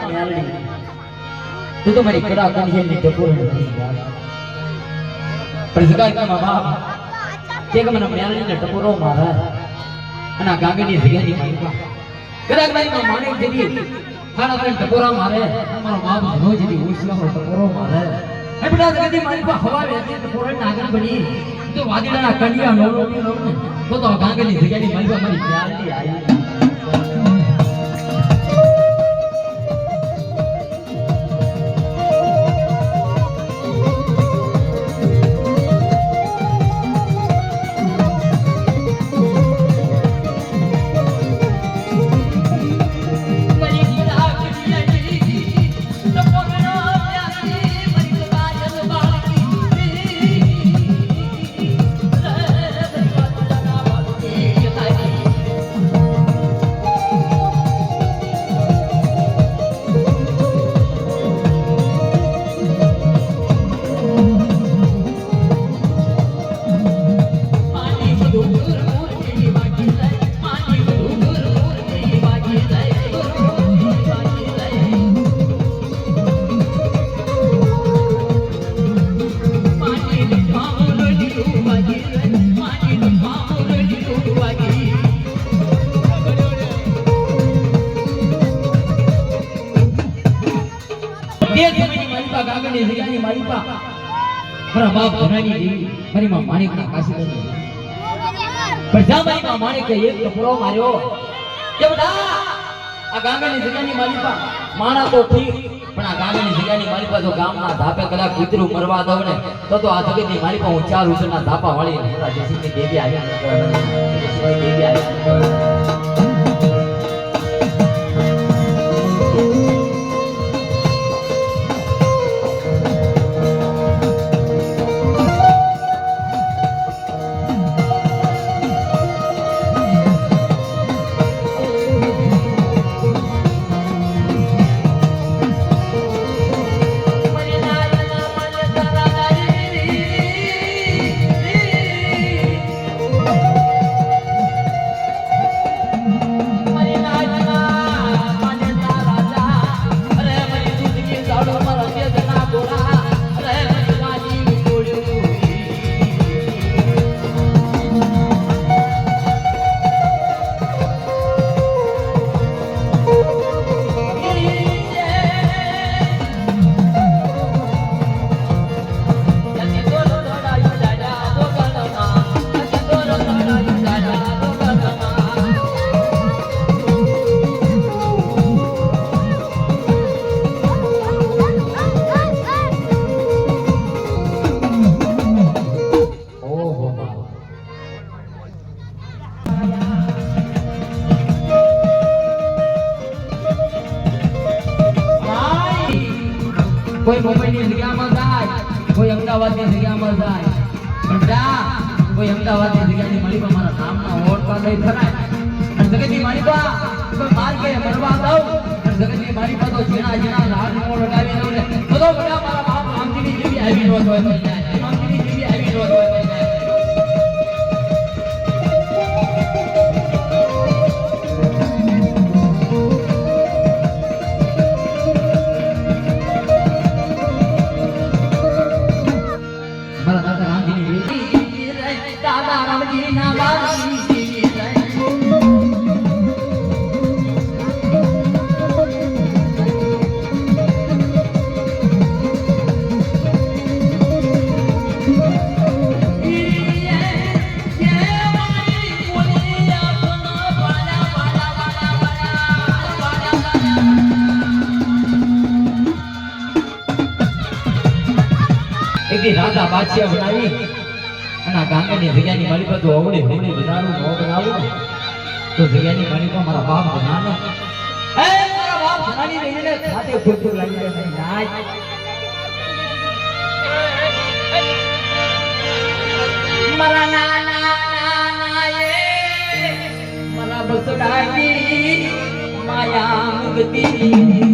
મ્યાલડી તું તો મારી કડા કન્યાની ટકોરી નથી યાર પણ જગાડમાં બાપ કે મને મ્યાલડીને ટકોરો મારે અને આ ગાગરની જગ્યાની માલિકા કદાચ મારી માણેક જડી ખાડા કરીને ટકોરા મારે મારો બાપ નો જડી ઓછીનો ટકોરો મારે એ બેટા જગતી મારી પાસે હવા વેચી ટકોરે નાગર બની તો વાદીડાના કંડિયા નોરોટી નો તો ગાગરની જગ્યાની માલિકા મારી મ્યાલડી આવી મારા બાપ ધનાની દેવી મારી માં માણિકના કાશી બની પણ જા મારી માં માણિકે એક ટપરો માર્યો કે બેટા આ ગાંગાની જગ્યાની માલિકા માણા તો ઠીક પણ આ ગાંગાની જગ્યાની માલિકા તો ગામના ધાપે કદાચ કૂતરું મરવા દઉં ને તો આ જગતની માલિકા હું 4 ઉસરના ધાપા વાળી મોટા જેસીની દેવી આવ્યા દેવી આવ્યા કોઈ મુંબઈની જગ્યામાં જાય કોઈ અમદાવાદની જગ્યામાં જાય પણ જા કોઈ અમદાવાદની જગ્યાની માલિકા મારા નામના ઓળખા દઈ ખરાય અને જગતની માલિકા કોઈ માર કે મરવા દઉં અને જગતની માલિકા તો જીણા જીણા લાડ મોળ લગાવી દઉં ને બધો બધા મારા બાપ રામજીની જેવી આવી રોત હોય રામજીની જેવી આવી રોત હોય રાજા બાદશાહ બનાવી અને આ ગાંગાની જગ્યાની માલિકા તો અવળી હમણી બનાવું ન બનાવું તો જગ્યાની માલિકા મારા બાપ બનાનો એ મારા બાપ બનાની રહીને ખાતે ખોટું લાગી જાય નાય મારા નાના એ મારા બસડાની માયા મુક્તિ